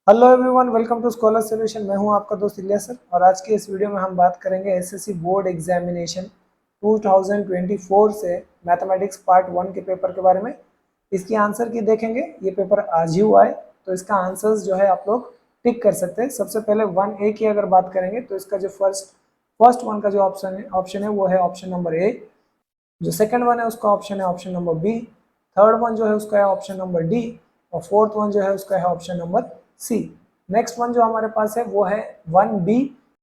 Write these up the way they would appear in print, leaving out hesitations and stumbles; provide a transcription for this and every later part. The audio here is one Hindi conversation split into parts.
Hello everyone, welcome to scholar solution. मैं हूं आपका दोस्त इलियास सर और आज के इस वीडियो में हम बात करेंगे एसएससी बोर्ड एग्जामिनेशन 2024 से मैथमेटिक्स पार्ट 1 के पेपर के बारे में। इसकी आंसर की देखेंगे। ये पेपर आज ही हुआ है तो इसका आंसर्स जो है आप लोग टिक कर सकते हैं। सबसे पहले 1A की अगर बात करेंगे तो इसका जो फर्स्ट वन का जो ऑप्शन है वो है ऑप्शन नंबर ए। जो सेकंड वन है उसका ऑप्शन है option number B. Third one जो है उसका है ऑप्शन नंबर डी। और फोर्थ वन जो है उसका है option number C. Next one जो हमारे पास है वो है 1B।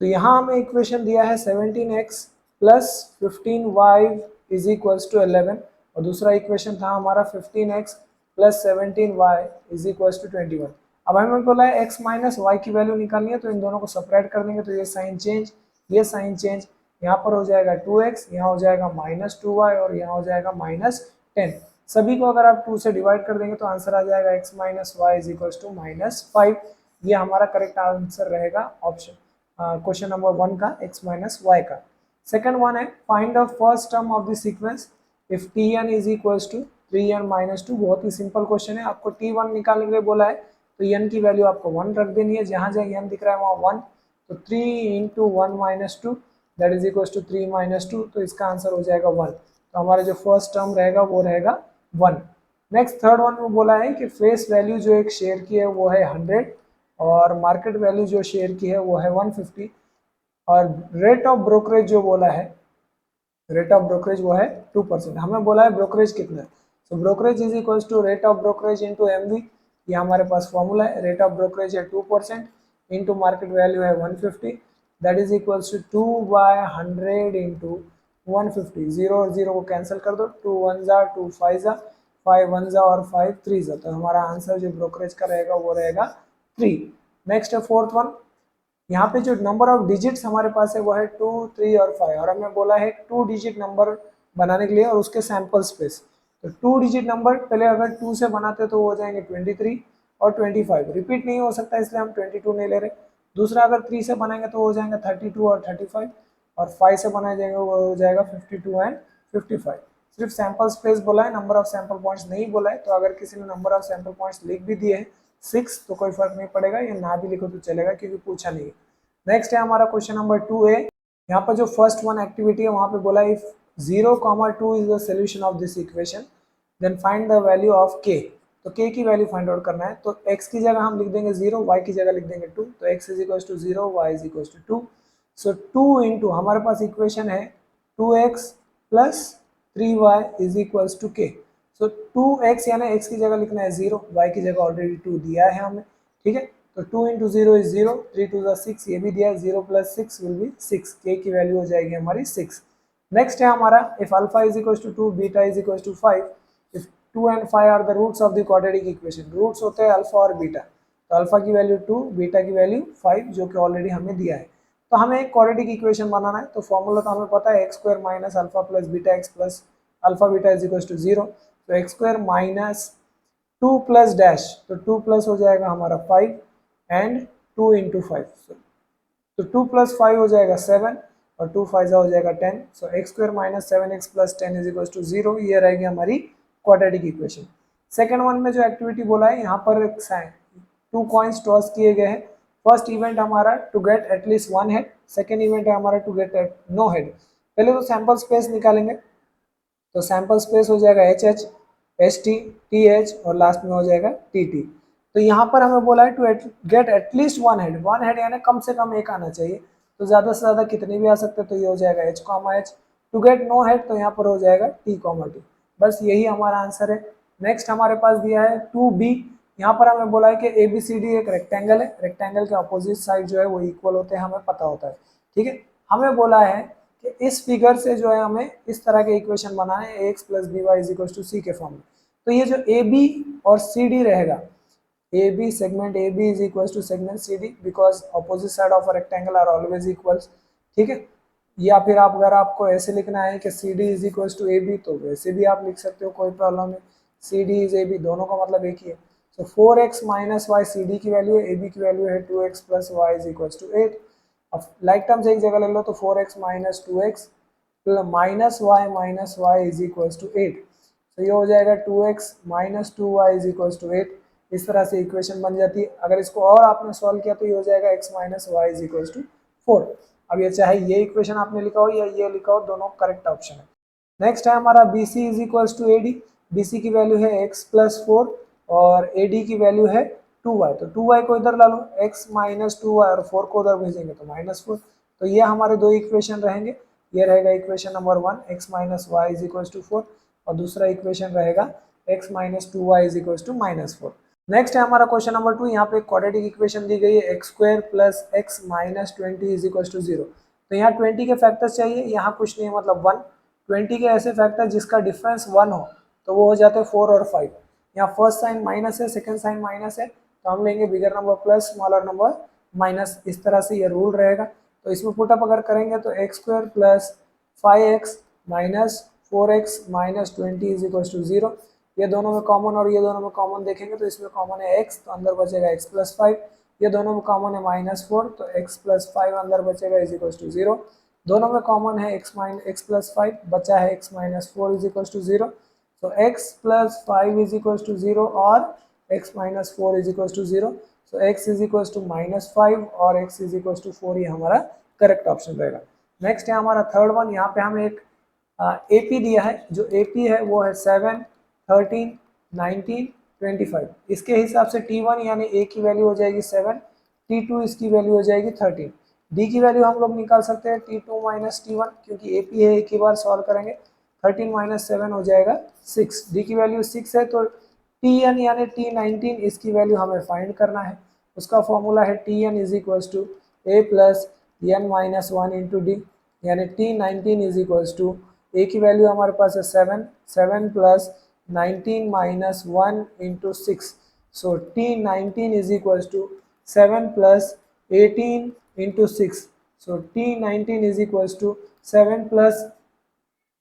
तो यहाँ हमें इक्वेशन दिया है 17x plus 15y is equals to 11 और दूसरा इक्वेशन था हमारा 15x plus 17y is equals to 21। अब हमें बोला है x माइनस वाई की वैल्यू निकालनी है तो इन दोनों को सेपरेट कर देंगे तो ये साइन चेंज, ये साइन चेंज, यहाँ पर हो जाएगा 2x, यहाँ हो जाएगा -2y और यहाँ हो जाएगा -10। सभी को अगर आप 2 से डिवाइड कर देंगे तो आंसर आ जाएगा x minus y is equals to -5। ये हमारा करेक्ट आंसर रहेगा ऑप्शन क्वेश्चन नंबर 1 का x माइनस वाई का। सेकंड वन है find the first term of the sequence if tn is equals to 3n minus 2। बहुत ही सिंपल क्वेश्चन है। आपको t1 निकालने के लिए बोला है तो n की वैल्यू आपको 1 रख देनी है। जहाँ जहाँ n दिख रहा है वहाँ 1, तो 3 into 1 minus 2 that is equals to 3 minus 2, तो इसका आंसर हो जाएगा 1। तो हमारा जो फर्स्ट टर्म रहेगा वो रहेगा 1। नेक्स्ट थर्ड वन में बोला है कि फेस वैल्यू जो एक शेयर की है वो है 100 और मार्केट वैल्यू जो शेयर की है वो है 150 और रेट ऑफ ब्रोकरेज जो बोला है, रेट ऑफ ब्रोकरेज वो है 2%। हमें बोला है ब्रोकरेज कितना है, तो brokerage is equals to rate of brokerage into MV. ये हमारे पास फॉर्मूला है। रेट ऑफ ब्रोकरेज है 2% इंटू मार्केट वैल्यू है 150 that is equals to 2/100 into 150। Zero और जीरो को कैंसिल कर दो, 2 1 जा 2 5 जा 5 1 जा और 5 3 जा, तो हमारा आंसर जो ब्रोकरेज का रहेगा वो रहेगा 3। नेक्स्ट है फोर्थ वन। यहाँ पे जो नंबर ऑफ डिजिट्स हमारे पास है वो है 2 3 और 5 और हमें बोला है 2 डिजिट नंबर बनाने के लिए और उसके सैंपल स्पेस। तो 2 डिजिट नंबर पहले अगर 2 से बनाते तो वो हो जाएंगे 23 और 25, रिपीट नहीं हो सकता इसलिए हम 22 नहीं ले रहे। दूसरा अगर 3 से बनाएंगे तो हो जाएंगे 32 और 35 और 5 से बनाए जाएंगे वो हो जाएगा 52 एंड 55। सिर्फ सैंपल स्पेस बोला है, नंबर ऑफ सैंपल पॉइंट्स नहीं बोला है। तो अगर किसी ने नंबर ऑफ सैंपल पॉइंट्स लिख भी दिए हैं 6 तो कोई फर्क नहीं पड़ेगा, या ना भी लिखो तो चलेगा क्योंकि पूछा नहीं है। नेक्स्ट है हमारा क्वेश्चन नंबर 2A। यहाँ पर जो फर्स्ट वन एक्टिविटी है वहाँ पे बोला if 0,2 is the solution of this equation then find the value of k। तो k की वैल्यू फाइंड आउट करना है। तो x की जगह हम लिख देंगे 0, y की जगह लिख देंगे 2। तो x is equal to 0, y is equal to 2। So 2 into हमारे पास इक्वेशन है 2x plus 3y is equal to k। So 2x यानी x की जगह लिखना है 0, y की जगह ऑलरेडी 2 दिया है हमें, ठीक है। तो 2 इंटू 0 इज 0, 3 टू 6 ये भी दिया है, 0 प्लस 6 विल बी 6, k की वैल्यू हो जाएगी हमारी 6। नेक्स्ट है हमारा if alpha is equal to 2 beta is equal to 5 if 2 and 5 are the roots of the quadratic equation. Roots होते हैं अल्फा और बीटा, तो अल्फा की वैल्यू 2, बीटा की वैल्यू 5 जो कि ऑलरेडी हमें दिया है। तो हमें एक क्वाड्रेटिक इक्वेशन बनाना है। तो फॉर्मूला तो हमें पता है x square minus alpha plus beta x plus alpha beta is equal to 0। तो x square minus 2 plus dash, तो 2 प्लस हो जाएगा हमारा 5 एंड 2 इंटू 5, तो 2 प्लस 5 हो जाएगा 7 और 2 5 हो जाएगा 10। So x square minus 7x plus 10 is equal to 0। ये रहेगी हमारी क्वाड्रेटिक इक्वेशन। सेकेंड वन में जो एक्टिविटी बोला है यहाँ पर 2 कॉइन्स टॉस किए गए हैं। फर्स्ट इवेंट हमारा to get at least 1 head, second event है हमारा टू गेट नो हेड। पहले तो सैंपल स्पेस निकालेंगे, तो सैंपल स्पेस हो जाएगा HH, HT, TH और लास्ट में हो जाएगा TT। तो यहाँ पर हमें बोला है to get at least 1 head, 1 head यानी कम से कम एक आना चाहिए। तो ज़्यादा से ज़्यादा कितने भी आ सकते हैं, तो ये हो जाएगा H, to get no head तो यहाँ पर हो जाएगा T, बस यही हमारा आंसर है। नेक्स्ट हमारे पास दिया है 2B। यहाँ पर हमें बोला है कि ABCD एक रेक्टेंगल है, रेक्टेंगल के अपोजिट साइड जो है वो इक्वल होते हैं, हमें पता होता है, ठीक है। हमें बोला है कि इस फिगर से जो है हमें इस तरह के इक्वेशन बनाना है ax plus b y is equal to c के फॉर्म में। तो ये जो AB और CD रहेगा, AB segment AB is equals to segment CD because opposite side of a rectangle are always equals, ठीक है। या फिर आप अगर आपको ऐसे लिखना है कि CD is equals to AB तो वैसे भी आप लिख सकते हो, कोई प्रॉब्लम नहीं। CD is AB दोनों का मतलब एक ही है। So 4x minus y CD की वैल्यू है, AB की वैल्यू है 2x plus y is equals to 8। अब लाइक टर्म्स एक जगह ले लो तो 4x minus 2x minus y is equals to 8। तो ये हो जाएगा 2x minus 2y is equals to 8। इस तरह से इक्वेशन बन जाती है। अगर इसको और आपने सॉल्व किया तो ये हो जाएगा x minus y is equal to 4। अब ये चाहे ये इक्वेशन आपने लिखा हो या ये लिखा हो, दोनों करेक्ट ऑप्शन है। नेक्स्ट है हमारा B C is equals to A D. B C की वैल्यू है x प्लस 4 और ए डी की वैल्यू है 2y। तो 2y को इधर ला लो, x माइनस 2y और 4 को उधर भेजेंगे तो माइनस 4। तो ये हमारे दो इक्वेशन रहेंगे। ये रहेगा equation number 1 x minus y is equals to 4 और दूसरा इक्वेशन रहेगा x minus 2y is equals to minus 4। Next है हमारा क्वेश्चन नंबर 2। यहाँ पे क्वाड्रेटिक इक्वेशन दी गई है x square plus x minus 20 is equals to 0। तो यहाँ 20 के फैक्टर्स चाहिए, यहाँ कुछ नहीं है मतलब 1। 20 के ऐसे फैक्टर जिसका डिफरेंस 1 हो तो वो हो जाते हैं 4 और 5। यहाँ फर्स्ट साइन माइनस है, सेकंड साइन माइनस है, तो हम लेंगे bigger number plus, smaller number minus. इस तरह से ये रूल रहेगा। तो इसमें पुटअप अगर करेंगे तो x square plus 5x minus 4x minus 20 is equal to 0। ये दोनों में कॉमन और ये दोनों में कॉमन देखेंगे तो इसमें कॉमन है x, तो अंदर बचेगा x प्लस 5। ये दोनों में कॉमन है माइनस 4, तो x प्लस 5 अंदर बचेगा इज इक्वल टू 0। दोनों में कॉमन है x प्लस 5, बचा है x minus 4 is equal to 0। तो x plus 5 is equal to 0 और x minus 4 is equal to 0। So x is equal to minus 5 और x इज इक्वल टू 4, ये हमारा करेक्ट ऑप्शन रहेगा। नेक्स्ट है हमारा थर्ड वन। यहाँ पे हमें एक AP दिया है। जो AP है वो है 7, 13, 19, 25। इसके हिसाब से T1 यानी A की वैल्यू हो जाएगी 7, T2 इसकी वैल्यू हो जाएगी 13। D की वैल्यू हम लोग निकाल सकते हैं T2 माइनस T1, क्योंकि AP है एक ही बार सॉल्व करेंगे। 13 माइनस 7 हो जाएगा 6। D की वैल्यू 6 है तो Tn यानी T19 इसकी वैल्यू हमें फाइंड करना है। उसका फॉर्मूला है Tn is equal to A plus n minus 1 into D, यानी T19 is equal to A की वैल्यू हमारे पास है 7 plus 19 minus 1 into 6। So T19 is equal to 7 plus 18 into 6। So T19 is equal to 7 plus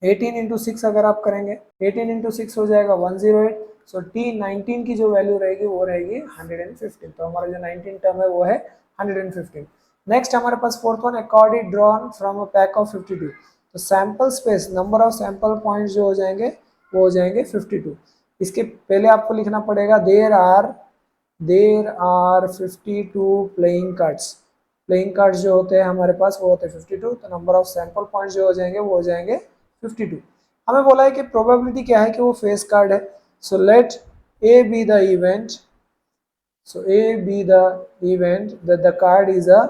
18 into 6 अगर आप करेंगे 18 इंटू 6 हो जाएगा 108। सो T19 की जो वैल्यू रहेगी वो रहेगी 115। तो हमारा जो 19 टर्म है वो है 115। नेक्स्ट हमारे पास fourth one, according drawn from a pack of 52। तो sample space, number of sample points जो हो जाएंगे वो हो जाएंगे 52। इसके पहले आपको लिखना पड़ेगा there are 52 playing cards. Playing cards जो होते हैं हमारे पास वो होते हैं 52। तो नंबर ऑफ सैंपल पॉइंट्स जो हो जाएंगे वो हो जाएंगे 52। हमें बोला है कि प्रोबेबिलिटी क्या है कि वो फेस कार्ड है। So let A be the event, so A be the event that the card is a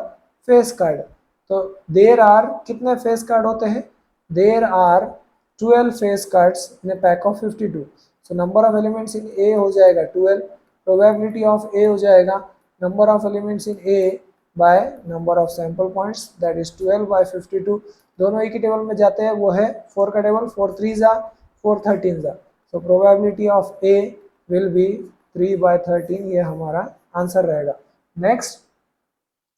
face card. तो देर आर कितने फेस कार्ड होते हैं? There are 12 face cards in a pack of 52। So number of elements in A हो जाएगा 12। प्रोबेबिलिटी ऑफ ए हो जाएगा number of elements in A by number of sample points, that is 12 by 52। दोनों एक ही टेबल में जाते हैं, वो है 4 का टेबल, 4 3 जा 4 13 जा। So probability of A will be 3 by 13, ये हमारा आंसर रहेगा। नेक्स्ट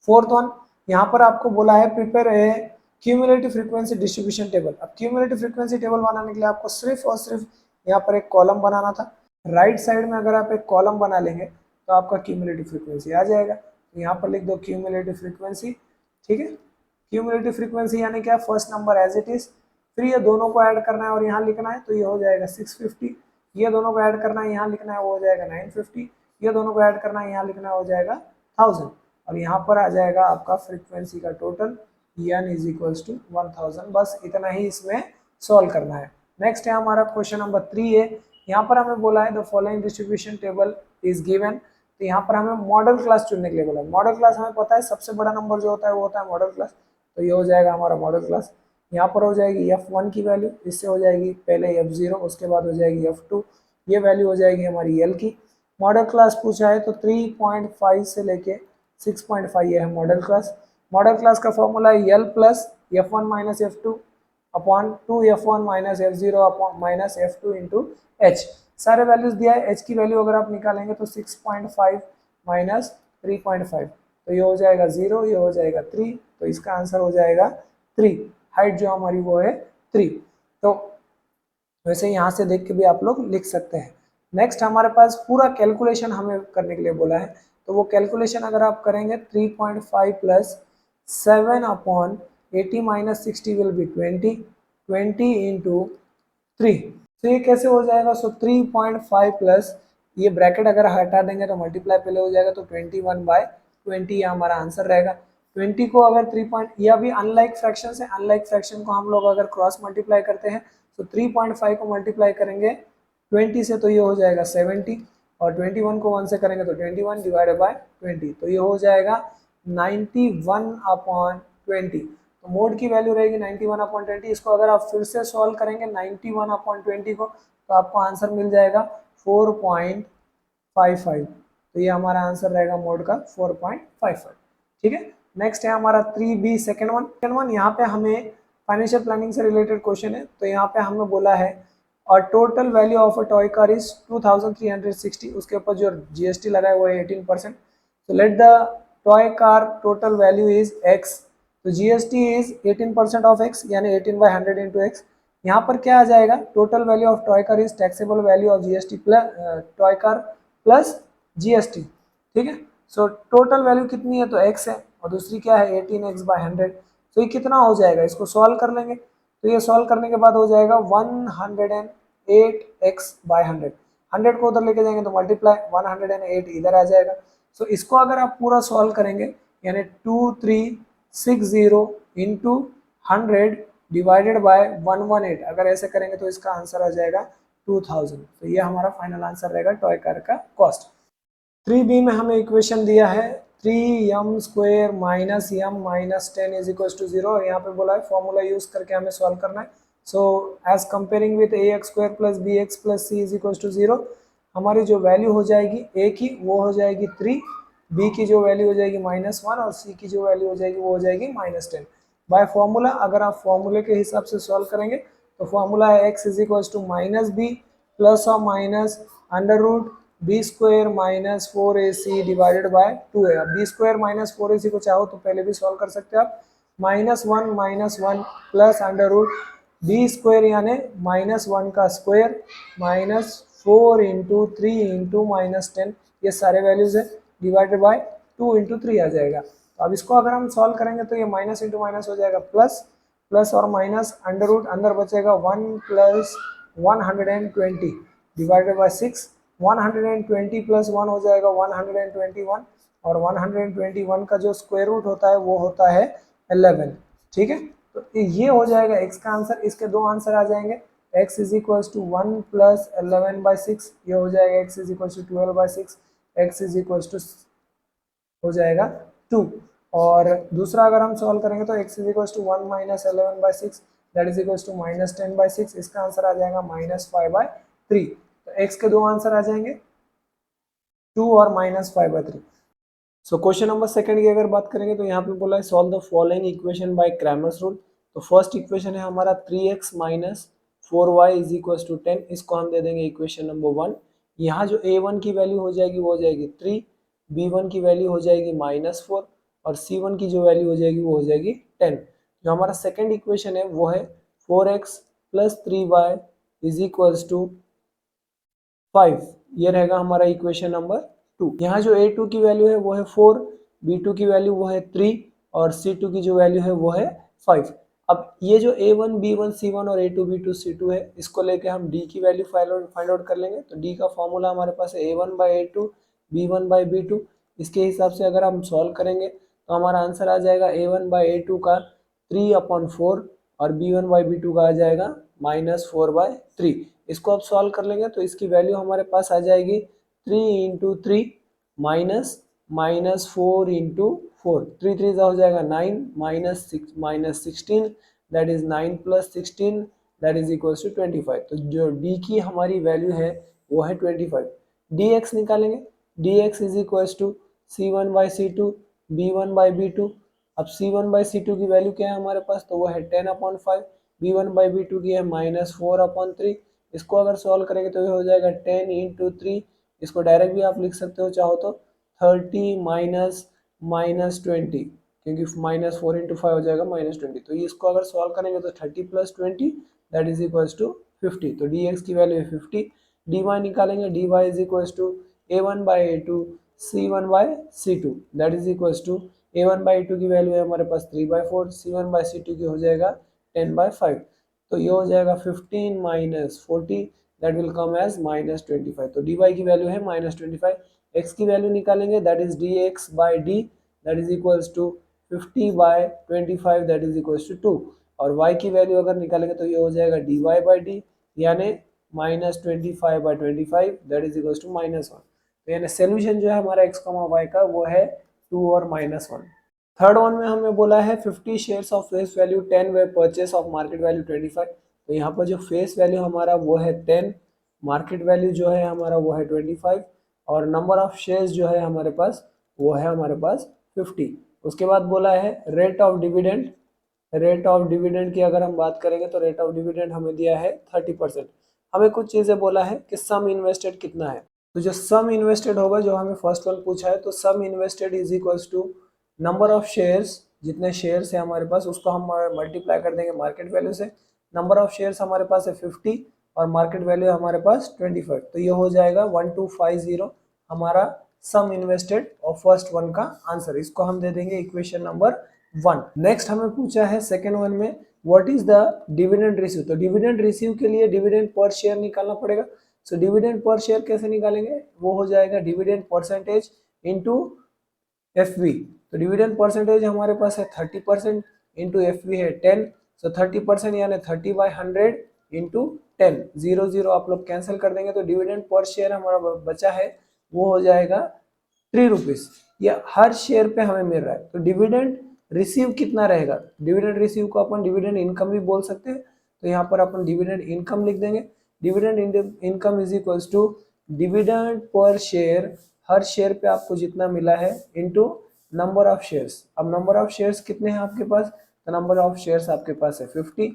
फोर्थ वन, यहाँ पर आपको बोला है prepare a cumulative frequency distribution table. अब क्यूमुलेटिव फ्रीक्वेंसी टेबल बनाने के लिए आपको सिर्फ और सिर्फ यहाँ पर एक कॉलम बनाना था। राइट साइड में अगर आप एक कॉलम बना लेंगे तो आपका क्यूमुलेटिव फ्रीक्वेंसी आ जाएगा। तो यहाँ पर लिख दो क्यूमुलेटिव फ्रीक्वेंसी, ठीक है। क्यूमुलेटिव फ्रीक्वेंसी यानी क्या? First number as it is, फिर ये दोनों को ऐड करना है और यहाँ लिखना है, तो ये हो जाएगा 650। ये दोनों को ऐड करना है, यहाँ लिखना है, वो हो जाएगा 950। ये दोनों को ऐड करना है, यहाँ लिखना है, हो जाएगा 1000। और यहाँ पर आ जाएगा आपका फ्रीक्वेंसी का total n is equals to 1000। बस इतना ही इसमें सॉल्व करना है। नेक्स्ट है हमारा क्वेश्चन नंबर 3 है। यहाँ पर हमें बोला है the following distribution table is given. तो यहाँ पर हमें मॉडल क्लास चुनने के लिए बोला है। मॉडल क्लास हमें पता है सबसे बड़ा नंबर जो होता है वो होता है मॉडल क्लास। तो ये हो जाएगा हमारा मॉडल क्लास। यहाँ पर हो जाएगी f1 की वैल्यू, इससे हो जाएगी पहले f0, उसके बाद हो जाएगी f2, ये वैल्यू हो जाएगी हमारी l की। मॉडल क्लास पूछा है तो 3.5 से लेके 6.5 ये है मॉडल क्लास। मॉडल क्लास का फॉर्मूला है l plus f1 minus f2 upon 2f1 minus f0 upon minus f2 into h। सारे वैल्यूज दिया है। h की वैल्यू अगर आप निकालेंगे तो 6.5 माइनस 3.5, तो ये हो जाएगा 0, ये हो जाएगा 3, तो इसका आंसर हो जाएगा 3। हाइट जो हमारी वो है 3। तो वैसे यहाँ से देख के भी आप लोग लिख सकते हैं। नेक्स्ट हमारे पास पूरा कैलकुलेशन हमें करने के लिए बोला है। तो वो कैलकुलेशन अगर आप करेंगे 3.5 plus 7 upon 80 minus 60 will be 20 into 3। तो ये कैसे हो जाएगा? सो 3.5 प्लस ये ब्रैकेट अगर हटा देंगे तो मल्टीप्लाई पहले हो जाएगा, तो 21/20 ये हमारा आंसर रहेगा। 20 को अगर 3 पॉइंट, या भी अनलाइक फ्रैक्शन से, अनलाइक फ्रैक्शन को हम लोग अगर क्रॉस मल्टीप्लाई करते हैं तो 3.5 को मल्टीप्लाई करेंगे 20 से तो ये हो जाएगा 70, और 21 को 1 से करेंगे तो 21 डिवाइडेड बाय 20, तो ये हो जाएगा 91/20। तो मोड की वैल्यू रहेगी 91/20। इसको अगर आप फिर से सॉल्व करेंगे 91/20 को, तो आपको आंसर मिल जाएगा 4.55। तो ये हमारा आंसर रहेगा मोड का 4.55। ठीक है, नेक्स्ट है हमारा 3B सेकेंड वन। यहाँ पे हमें फाइनेंशियल प्लानिंग से रिलेटेड क्वेश्चन है। तो यहाँ पे हमें बोला है और total value of a toy car is 2360, उसके ऊपर जो GST लगा है वो है 18%। तो let the toy car total value is x, तो GST इज 18% ऑफ x, यानी 18/100 इंटू x। यहाँ पर क्या आ जाएगा, total value of toy car is taxable value of GST plus toy car plus GST। ठीक है, सो टोटल वैल्यू कितनी है, तो x है, और दूसरी क्या है 18x/100। तो ये कितना हो जाएगा, इसको सॉल्व कर लेंगे। तो ये सॉल्व करने के बाद हो जाएगा 108x/100। 100 को उधर लेके जाएंगे तो मल्टीप्लाई 108 इधर आ जाएगा। सो इसको अगर आप पूरा सॉल्व करेंगे, यानी 2360 इंटू 100 डिवाइडेड बाय 118, अगर ऐसे करेंगे तो इसका आंसर आ जाएगा 2000। तो ये हमारा फाइनल आंसर रहेगा टॉय कार का कॉस्ट। 3B में हमें इक्वेशन दिया है 3m² minus m minus 10 is equal to 0। यहाँ पे बोला है फॉर्मूला यूज करके हमें सॉल्व करना है। So as comparing with ax² plus bx plus c is equal to 0, हमारी जो वैल्यू हो जाएगी a की वो हो जाएगी 3, b की जो वैल्यू हो जाएगी -1, और c की जो वैल्यू हो जाएगी वो हो जाएगी -10। बाय फॉर्मूला, अगर आप फॉर्मूले के हिसाब से सॉल्व करेंगे तो फॉर्मूला है x is equal to -b plus और minus √b² minus 4ac divided by 2a। अब b² माइनस 4ac को चाहो तो पहले भी सॉल्व कर सकते हो आप। -1 प्लस √b² यानी -1 का स्क्वायर माइनस 4 इंटू 3 इंटू -10, ये सारे वैल्यूज है, डिवाइडेड बाय 2 इंटू 3 आ जाएगा। तो अब इसको अगर हम सॉल्व करेंगे तो ये माइनस इंटू माइनस हो जाएगा प्लस, प्लस और माइनस अंदर बचेगा 1 प्लस 120 डिवाइडेड बाय 6। 120 प्लस 1 हो जाएगा 121, और 121 का जो स्क्वायर रूट होता है वो होता है 11। ठीक है, तो ये हो जाएगा x का आंसर। इसके दो आंसर आ जाएंगे, x is equal to 1 plus 11/6, ये हो जाएगा x is equal to 12/6, x is equal to हो जाएगा 2। और दूसरा अगर हम सॉल्व करेंगे तो x is equal to 1 minus 11/6 that is equal to -10/6, इसका आंसर आ जाएगा -5/3। तो x के दो आंसर आ जाएंगे 2 और -5/3। सो क्वेश्चन नंबर सेकंड की अगर बात करेंगे तो यहाँ पे बोला है solve the following equation by Cramer's rule. तो फर्स्ट इक्वेशन है हमारा 3x minus 4y is equal to 10, इसको हम दे देंगे इक्वेशन नंबर 1। यहाँ जो a1 की वैल्यू हो जाएगी वो हो जाएगी 3, b1 की वैल्यू हो जाएगी -4, और c1 की जो वैल्यू हो जाएगी वो हो जाएगी 10। जो हमारा सेकेंड इक्वेशन है वो है 4x plus 3y is equal to 5, ये रहेगा हमारा इक्वेशन नंबर 2। यहाँ जो a2 की वैल्यू है वो है 4, b2 की वैल्यू वो है 3, और c2 की जो वैल्यू है वो है 5। अब ये जो a1 b1 c1 और a2 b2 c2 है, इसको लेके हम d की वैल्यू फाइंड आउट कर लेंगे। तो d का फॉर्मूला हमारे पास है a1/a2 b1/b2। इसके हिसाब से अगर हम सॉल्व करेंगे तो हमारा आंसर आ जाएगा a1/a2 का 3/4, और b1/b2 का आ जाएगा -4/3। इसको आप सॉल्व कर लेंगे तो इसकी वैल्यू हमारे पास आ जाएगी 3 इंटू 3 माइनस 4 इंटू 4, 3 3 हो जाएगा 9 minus 16 that is 9 plus 16 that is equal to 25। तो जो d की हमारी वैल्यू है वो है 25। dx निकालेंगे, dx is equal to c1/c2 b1/b2। अब c1/c2 की वैल्यू क्या है हमारे पास, तो वो है 10/5, b1/b2 की है -4/3। इसको अगर सॉल्व करेंगे तो ये हो जाएगा 10 इंटू 3, इसको डायरेक्ट भी आप लिख सकते हो चाहो तो 30 माइनस 20, क्योंकि -4 इंटू 5 हो जाएगा -20। तो इसको अगर सॉल्व करेंगे तो 30 plus 20 that is equal to 50। तो dx की वैल्यू है 50। dy निकालेंगे, dy is equal to a1/a2 c1/c2 that is equal to a1/a2 की वैल्यू है हमारे पास 3/4, c1/c2 की हो जाएगा 10/5। तो ये हो जाएगा 15 minus 40 that will come as -25। तो dy की वैल्यू है -25, x की वैल्यू निकालेंगे that is dx by D that is equals to 50/25 that is equals to 2, और y की वैल्यू अगर निकालेंगे तो ये हो जाएगा dy बाई डी यानी -25/25 दैट इज इक्वल्स टू -1। तो यानी सोल्यूशन जो है हमारा x, y का वो है 2 और -1। थर्ड वन में हमें बोला है 50 shares of face value 10 way purchase of market value 25। तो यहाँ पर जो फेस वैल्यू हमारा वो है 10, मार्केट वैल्यू जो है हमारा वो है 25, और नंबर ऑफ शेयर्स जो है हमारे पास वो है हमारे पास 50। उसके बाद बोला है rate of dividend. Rate of dividend की अगर हम बात करेंगे तो रेट ऑफ डिविडेंड हमें दिया है 30%। हमें कुछ चीज़ें बोला है कि सम इन्वेस्टेड कितना है। तो जो सम इन्वेस्टेड होगा, जो हमें फर्स्ट वन पूछा है, तो sum invested is equals to number of shares, जितने शेयर्स है हमारे पास उसको हम मल्टीप्लाई कर देंगे मार्केट वैल्यू से। नंबर ऑफ शेयर्स हमारे पास है 50 और मार्केट वैल्यू हमारे पास 25, तो ये हो जाएगा 1250 हमारा सम इन्वेस्टेड और फर्स्ट वन का आंसर। इसको हम दे देंगे इक्वेशन नंबर 1। नेक्स्ट हमें पूछा है सेकेंड वन में what is the dividend receive. तो डिविडेंड रिसीव के लिए डिविडेंड पर शेयर निकालना पड़ेगा। सो डिविडेंड पर शेयर कैसे निकालेंगे, वो हो जाएगा डिविडेंड परसेंटेज इनटू एफवी। तो डिविडेंड परसेंटेज हमारे पास है 30% इंटू एफवी है 10। सो 30% यानी 30/100 इंटू 10, 0 आप लोग कैंसिल कर देंगे तो डिविडेंड पर शेयर हमारा बचा है वो हो जाएगा 3 रुपीज। यह हर शेयर पे हमें मिल रहा है। तो डिविडेंड रिसीव कितना रहेगा, डिविडेंड रिसीव को अपन डिविडेंड इनकम भी बोल सकते हैं। तो यहाँ पर अपन डिविडेंड इनकम लिख देंगे। Dividend income is equals to dividend per share, हर शेयर पे आपको जितना मिला है इनटू नंबर ऑफ शेयर्स। अब नंबर ऑफ शेयर्स कितने हैं आपके पास, तो नंबर ऑफ शेयर्स आपके पास है 50।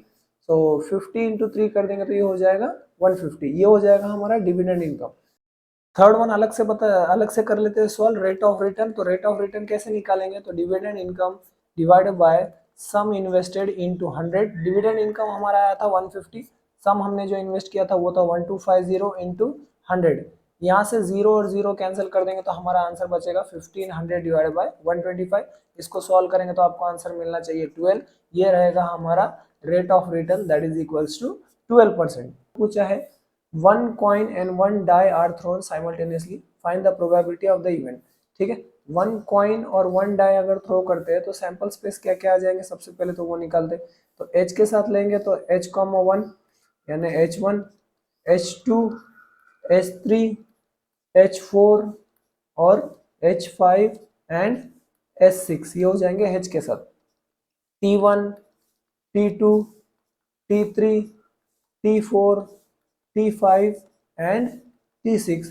सो 50 इंटू 3 कर देंगे तो ये हो जाएगा 150। ये हो जाएगा हमारा डिविडेंड इनकम। थर्ड वन अलग से कर लेते हैं सॉल्व, रेट ऑफ रिटर्न। तो रेट ऑफ रिटर्न कैसे निकालेंगे, तो dividend income divided by sum invested into 100। Dividend income हमारा आया था 150, सम हमने जो इन्वेस्ट किया था वो था 1250 इंटू 100। यहाँ से 0 और 0 कैंसिल कर देंगे तो हमारा आंसर बचेगा 1500 डिवाइडेड बाय 125। इसको सॉल्व करेंगे तो आपको आंसर मिलना चाहिए 12। ये रहेगा हमारा rate of return that is equals to 12%। पूछा है one coin and one die are thrown simultaneously, find the probability of the event। ठीक है, वन कॉइन और वन डाई अगर थ्रो करते हैं तो सैंपल स्पेस क्या क्या आ जाएंगे, सबसे पहले तो वो निकालते हैं। तो h के साथ लेंगे तो h,1 यानी h1, h2, h3, h4 और h5 एंड h6, ये हो जाएंगे h के साथ। t1, t2, t3, t4, T5 and T6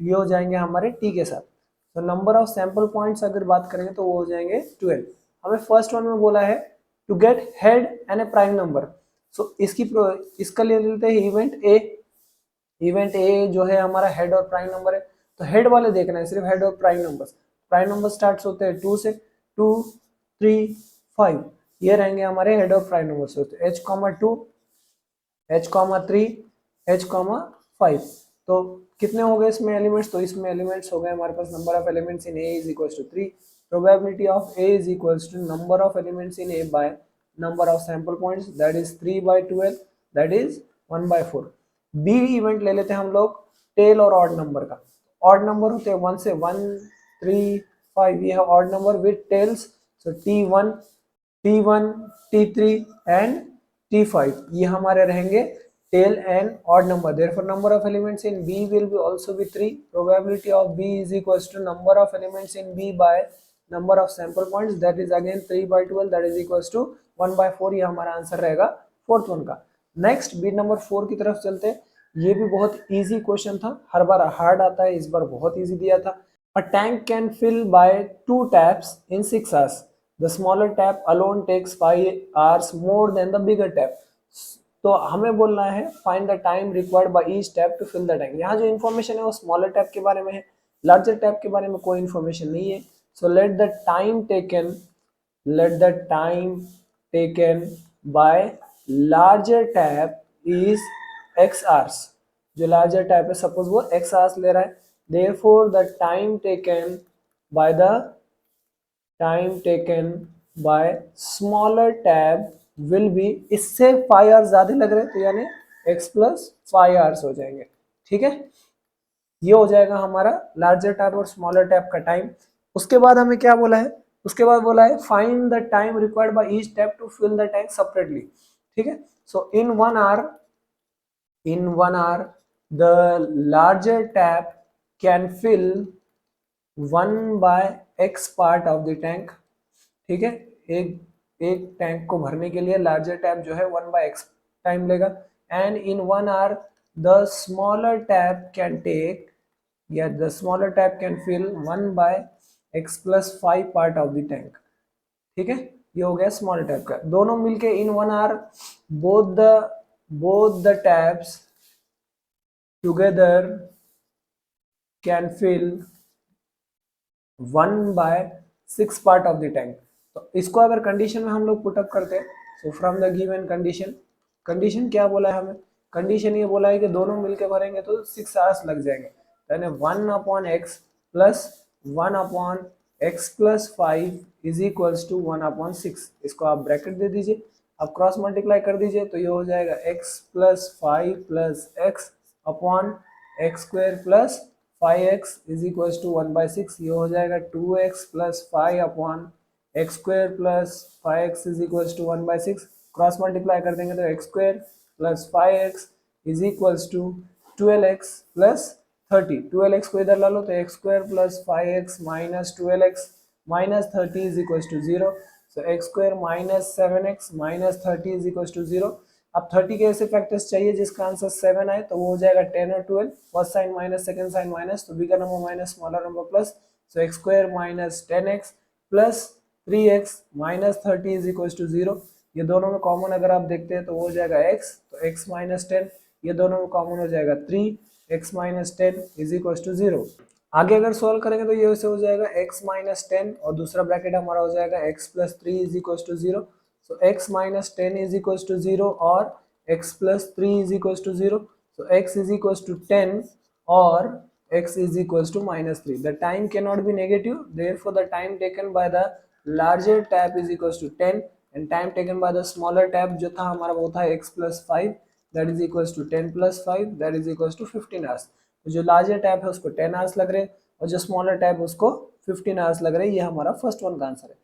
ये हो जाएंगे हमारे T के साथ। तो नंबर ऑफ सैंपल पॉइंट्स अगर बात करेंगे तो वो हो जाएंगे 12। हमें फर्स्ट वन में बोला है to get head and a prime number. So इसका ले लेते हैं इवेंट ए। इवेंट ए जो है हमारा हेड और प्राइम नंबर है, तो हेड वाले देखना है सिर्फ हेड और prime number. Prime number start होते हैं 2 से, 2, 3, 5, ये रहेंगे हमारे हेड और प्राइम नंबर से। h,2, h,3, h,5। तो कितने हो गए इसमें एलिमेंट्स, तो इसमें एलिमेंट्स हो गए हमारे पास number of elements in A is equals to 3। Probability of A is equals to number of elements in A by number of sample points that is 3/12 that is 1/4। B event ले लेते हैं हम लोग टेल और ऑड नंबर का। ऑड नंबर होते हैं 1 से 1, 3, 5, ये है odd number with tails. So T1, T3 and T5 ये हमारे रहेंगे tail and odd number. therefore number of elements in B will be also be 3। probability of B is equals to number of elements in B by number of sample points that is again 3/12 that is equals to 1/4। ये हमारा आंसर रहेगा फोर्थ वन का। नेक्स्ट बीट नंबर 4 की तरफ चलते हैं। ये भी बहुत इजी क्वेश्चन था, हर बार हार्ड आता है, इस बार बहुत इजी दिया था। A tank can fill by 2 taps in 6 hours। The smaller tap alone takes 5 hours more than the bigger tap। तो हमें बोलना है find the time required by each tap to fill the tank। यहाँ जो इन्फॉर्मेशन है वो स्मॉलर टैप के बारे में है, लार्जर टैप के बारे में कोई इन्फॉर्मेशन नहीं है। So let the time taken by larger tap is x hours। जो लार्जर टैप है सपोज वो x hours ले रहा है, therefore the time taken by smaller tab will be, इससे 5 आवर्स ज्यादा लग रहे हैं तो यानी x प्लस 5 आवर्स हो जाएंगे। ठीक है, ये हो जाएगा हमारा लार्जर टैप और स्मॉलर टैप का टाइम। उसके बाद हमें क्या बोला है, उसके बाद बोला है find the time required by each tap to fill the tank separately. ठीक है, सो in 1 hour the larger tap can fill 1/x part of the tank. ठीक है, एक एक टैंक को भरने के लिए लार्जर टैप जो है 1/x टाइम लेगा। And in 1 hour the smaller tap can take, या the smaller tap can fill 1/x plus 5 part of the tank. ठीक है, ये हो गया स्मॉलर टैप का। दोनों मिलके in 1 hour both the taps together can fill 1/6 part of the tank. तो इसको अगर कंडीशन में हम लोग पुटअप करते हैं, so from the given condition, condition क्या बोला है हमें, कंडीशन ये बोला है कि दोनों मिलके भरेंगे तो 6 आवर्स लग जाएंगे। यानी 1/x plus 1/x plus 5 is equals to 1/6। इसको आप ब्रैकेट दे दीजिए, आप क्रॉस मल्टीप्लाई कर दीजिए तो ये हो जाएगा x plus 5 plus x upon x square plus 5x is equal to 1/6। ये हो जाएगा 2x plus 5 upon x square plus 5x is equal to 1/6। Cross multiply कर देंगे तो x square plus 5x is equal to 12x plus 30। 12x को इधर ला लो तो x square plus 5x minus 12x minus 30 is equal to 0। So x square minus 7x minus 30 is equal to 0। अब 30 के ऐसे फैक्टर्स चाहिए जिसका आंसर 7 आए, तो वो हो जाएगा 10 और 12, first sign minus second sign minus, तो bigger number minus smaller number plus. So x square minus 10x plus 3x minus 30 is equal to 0। ये दोनों में कॉमन अगर आप देखते हैं तो वो हो जाएगा x, तो x माइनस 10, ये दोनों में कॉमन हो जाएगा 3x minus 10 is equal to 0। आगे अगर सॉल्व करेंगे तो ये वैसे हो जाएगा x माइनस 10 और दूसरा ब्रैकेट हमारा हो जाएगा x plus 3 is equal to 0। So x minus 10 is equals to 0 or x plus 3 is equals to 0. So x is equals to 10 or x is equals to minus 3. The time cannot be negative. Therefore, the time taken by the larger tap is equals to 10 and time taken by the smaller tap जो था हमारा वो था x plus 5 that is equals to 10 plus 5 that is equals to 15 hours. तो जो larger tap है उसको 10 hours लग रहे हैं और जो smaller tap है उसको 15 hours लग रहे हैं। ये हमारा फर्स्ट वन का आंसर है।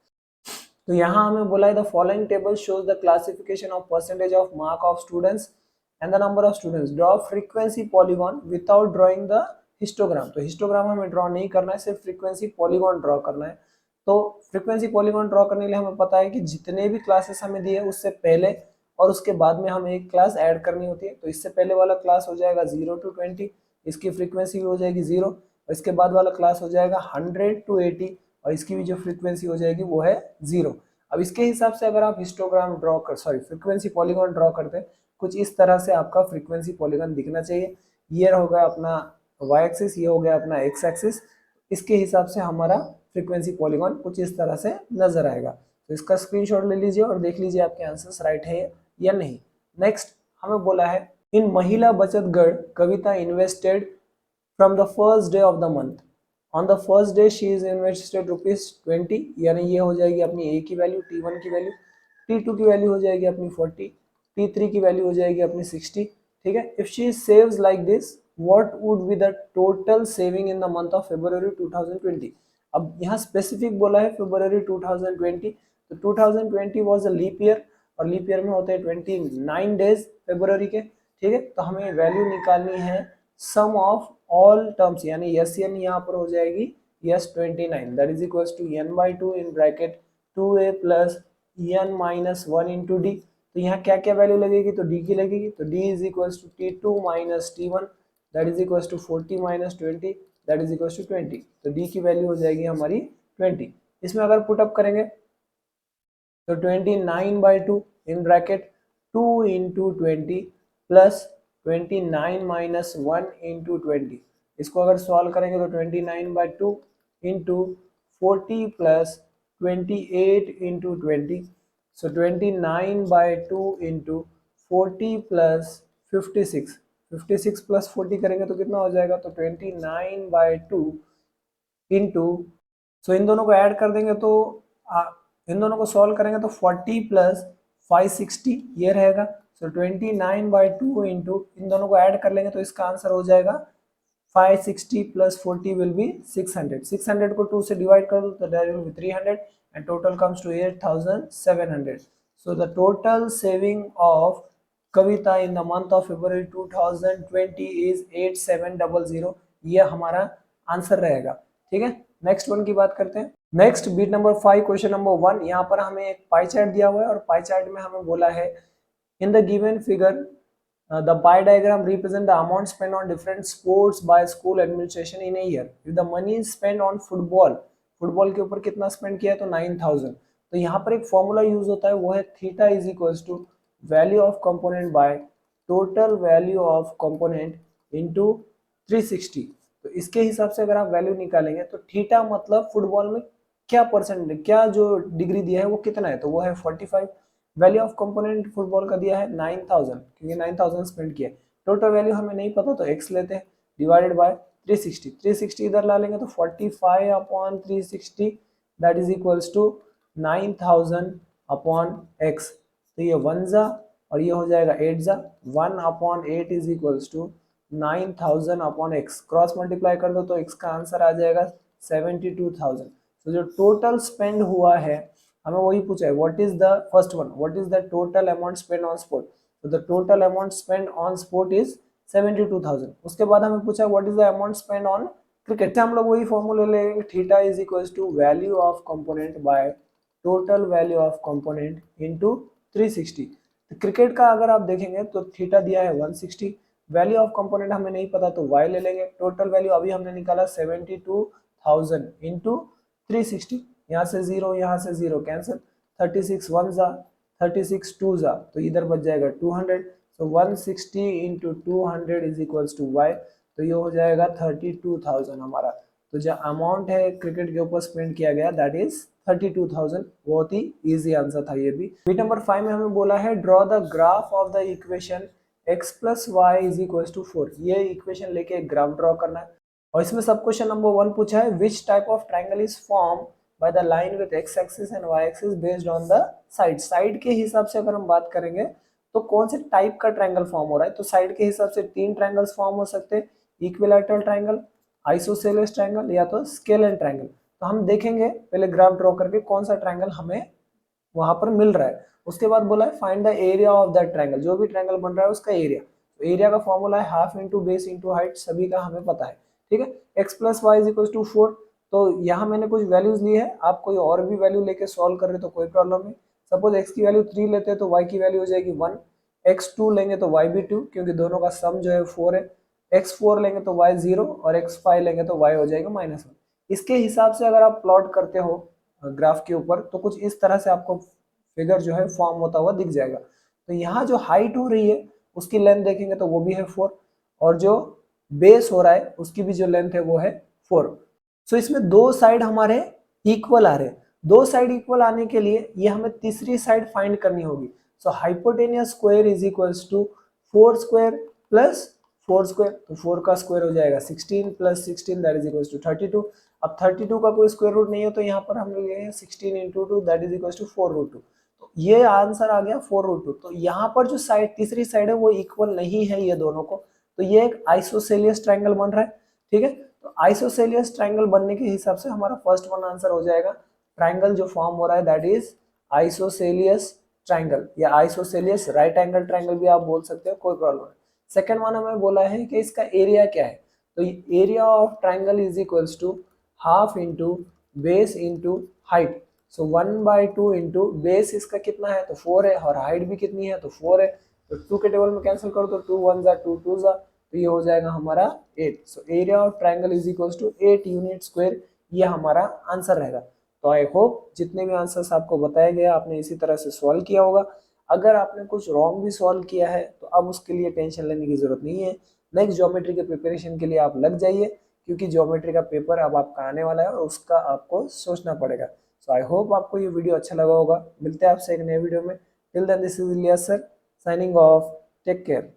तो यहाँ हमें बोला है the following table shows the classification of percentage of mark of students and the number of students. Draw frequency polygon without drawing the histogram. तो हिस्टोग्राम हमें ड्रॉ नहीं करना है, सिर्फ फ्रीक्वेंसी पॉलीगॉन ड्रॉ करना है। तो फ्रीक्वेंसी पॉलीगॉन ड्रॉ करने के लिए हमें पता है कि जितने भी क्लासेस हमें दिए उससे पहले और उसके बाद में हमें एक क्लास ऐड करनी होती है। तो इससे पहले वाला क्लास हो जाएगा 0 to 20, इसकी फ्रीक्वेंसी भी हो जाएगी 0, और इसके बाद वाला क्लास हो जाएगा 100 to 80 और इसकी भी जो फ्रीक्वेंसी हो जाएगी वो है 0। अब इसके हिसाब से अगर आप हिस्टोग्राम ड्रॉ कर फ्रीक्वेंसी पॉलीगॉन ड्रॉ करते हैं, कुछ इस तरह से आपका फ्रीक्वेंसी पॉलीगॉन दिखना चाहिए। ये हो गया अपना y एक्सिस, ये हो गया अपना x एक्सिस। इसके हिसाब से हमारा फ्रीक्वेंसी पॉलीगॉन कुछ इस तरह से नजर आएगा। तो इसका स्क्रीनशॉट ले लीजिए और देख लीजिए आपके आंसर्स राइट है या नहीं। नेक्स्ट हमें बोला है इन Mahila Bachat Garh Kavita invested from the first day of the month. On the first day she is invested ₹20, यानी ये हो जाएगी अपनी ए की वैल्यू, T1 की वैल्यू, T2 की वैल्यू हो जाएगी अपनी 40, T3 की वैल्यू हो जाएगी अपनी 60। ठीक है, if she saves like this what would be the total saving in the month of February 2020। अब यहाँ स्पेसिफिक बोला है February 2020, तो 2020 वाज अ लीप ईयर और लीप ईयर में होते हैं 29 डेज फेब्रुवरी के। ठीक है, तो हमें वैल्यू निकालनी है सम ऑफ ऑल टर्म्स, यानी यस एन यहाँ पर हो जाएगी S 29, that is equals to n/2 in bracket 2a plus n minus 1 into D. तो यहाँ क्या क्या वैल्यू लगेगी, तो डी की लगेगी, तो D is equals to T2 minus T1 that is equals to 40 minus 20 that is equals to 20। तो डी की वैल्यू हो जाएगी हमारी 20। इसमें अगर पुटअप करेंगे तो 29/2 in bracket 2 into 20 plus 29 minus 1 into 20। इसको अगर सॉल्व करेंगे तो 29/2 इंटू 40 प्लस 28 इंटू 20। सो 29/2 इंटू 40 प्लस 56, 56 प्लस 40 करेंगे तो कितना हो जाएगा, तो 29/2 इंटू, सो इन दोनों को ऐड कर देंगे तो इन दोनों को सॉल्व करेंगे तो 40 प्लस 560 ये रहेगा। सो 29/2 इंटू इन दोनों को ऐड कर लेंगे तो इसका आंसर हो जाएगा 560 प्लस 40 विल बी 600। 600 को 2 से डिवाइड कर दो तो that will be 300 and total comes to 8700। So the total saving of Kavita in the month of February 2020 is 8700। ये हमारा आंसर रहेगा। ठीक है, नेक्स्ट वन की बात करते हैं। Next beat number 5 question number 1। यहाँ पर हमें एक पाई चार्ट दिया हुआ है और पाई चार्ट में हमें बोला है in the given figure the pie diagram represent the amount spent on different sports by school administration in a year. If the money is spent on football के ऊपर कितना स्पेंड किया है तो 9000। तो यहाँ पर एक फॉर्मूला यूज होता है, वो है theta is equals to value of component by total value of component into 360। तो इसके हिसाब से अगर आप वैल्यू निकालेंगे तो थीटा मतलब फुटबॉल में क्या परसेंट, क्या जो डिग्री दिया है वो कितना है, तो वो है 45। वैल्यू ऑफ कंपोनेंट फुटबॉल का दिया है 9000 क्योंकि 9000 स्पेंड किया। टोटल वैल्यू हमें नहीं पता तो x लेते हैं डिवाइडेड बाय 360। 360 इधर ला लेंगे तो 45 upon 360 that is equals to 9000 upon x। तो ये 1 जा और ये हो जाएगा 8 जा। 1 upon 8 is equals to 9000 upon x। Cross multiply कर दो तो x का आंसर आ जाएगा 72000। तो जो टोटल स्पेंड हुआ है हमें वही पूछा है, what is the first one, what is the total amount spend on sport. तो the total amount spend on sport is 72000। उसके बाद हमें पूछा है what is the amount spend on cricket. हम लोग वही फॉर्मूला लेंगे, theta is equals to value of component by total value of component into 360। तो क्रिकेट का अगर आप देखेंगे तो थीटा दिया है 160, वैल्यू ऑफ कंपोनेंट हमें नहीं पता तो y ले लेंगे। टोटल वैल्यू अभी हमने निकाला 72000 इंटू 360। यहाँ से 0 यहाँ से 0 कैंसिल, 36 1 जा 36 2 जा तो इधर बच जाएगा 200। So 160 into 200 is equals to y। तो ये हो जाएगा 32000 हमारा। तो जो अमाउंट है क्रिकेट के ऊपर स्पेंड किया गया दैट इज 32000। बहुत ही इजी आंसर था ये भी। बीट नंबर 5 में हमें बोला है draw the graph of the equation x plus y is equals to 4। ये इक्वेशन लेके एक ग्राफ ड्रॉ करना है और इसमें सब क्वेश्चन नंबर 1 पूछा है which type of triangle is form by the line with x axis and y axis based on the side। Side के हिसाब से अगर हम बात करेंगे तो कौन से टाइप का ट्रायंगल फॉर्म हो रहा है, तो साइड के हिसाब से 3 ट्रायंगल्स फॉर्म हो सकते हैं, इक्विलैटरल ट्रायंगल, आइसोसेलेस ट्रायंगल या तो स्केलर ट्रायंगल। तो हम देखेंगे पहले ग्राफ ड्रॉ करके कौन सा ट्रायंगल हमें वहां पर मिल रहा है। उसके बाद बोला है find the area of that triangle. जो भी ट्रायंगल बन रहा है उसका एरिया, तो एरिया का फॉर्मूला है half into base into height, सभी का हमें पता है। ठीक है, x plus y is equal to 4। तो यहाँ मैंने कुछ वैल्यूज ली है, आप कोई और भी वैल्यू लेके सॉल्व कर रहे तो कोई प्रॉब्लम नहीं। सपोज x की वैल्यू 3 लेते हैं तो y की वैल्यू हो जाएगी 1, x2 लेंगे तो y भी 2 क्योंकि दोनों का सम जो है 4 है, x4 लेंगे तो y 0 और x5 लेंगे तो y हो जाएगा -1। इसके हिसाब से अगर आप प्लॉट करते हो ग्राफ के ऊपर तो कुछ इस तरह से आपको फिगर जो है फॉर्म होता हुआ दिख जाएगा। तो यहाँ जो हाइट हो रही है उसकी लेंथ देखेंगे तो वो भी है 4 और जो बेस हो रहा है उसकी भी जो लेंथ है वो है 4। सो इसमें दो साइड हमारे इक्वल आ रहे हैं। दो साइड इक्वल आने के लिए ये हमें तीसरी साइड फाइंड करनी होगी। So hypotenuse square is equals to 4 square plus 4 square. तो 4 का स्क्वायर हो जाएगा 16 plus 16 that is equals to 32। अब 32 का कोई स्क्वायर रूट नहीं है तो यहाँ पर हम ले लेंगे 16 into 2 that is equals to 4 root 2। तो ये आंसर आ गया 4 रूट 2। तो यहाँ पर जो साइड तीसरी साइड है वो इक्वल नहीं है ये दोनों को, तो ये एक आइसोसेलियस ट्रायंगल बन रहा है। ठीक है, तो आइसोसेलियस ट्रायंगल बनने के हिसाब से हमारा फर्स्ट वन आंसर हो जाएगा ट्रायंगल जो फॉर्म हो रहा है दैट इज आइसोसेलियस ट्रायंगल या आइसोसेलियस राइट एंगल ट्रायंगल भी आप बोल सकते हो, कोई प्रॉब्लम नहीं। सेकंड वन हमें बोला है कि इसका एरिया क्या है, तो area of triangle is equals to half into base into height. So 1/2 into base इसका कितना है तो 4 है और हाइट भी कितनी है तो 4 है। तो 2 के टेबल में कैंसिल करो तो 2 1 जा 2 2 जा तो ये हो जाएगा हमारा 8। So area of triangle is equals to 8 unit square, ये हमारा आंसर रहेगा। तो आई होप जितने भी आंसर्स आपको बताया गया आपने इसी तरह से सॉल्व किया होगा। अगर आपने कुछ रॉन्ग भी सॉल्व किया है तो अब उसके लिए टेंशन लेने की जरूरत नहीं है। नेक्स्ट ज्योमेट्री के प्रिपरेशन के लिए आप लग जाइए क्योंकि ज्योमेट्री का पेपर अब आपका आने वाला है और उसका आपको सोचना पड़ेगा। सो आई होप आपको ये वीडियो अच्छा लगा होगा। मिलते हैं आपसे एक नए वीडियो में। Till then this is Ilyas sir signing off. Take care.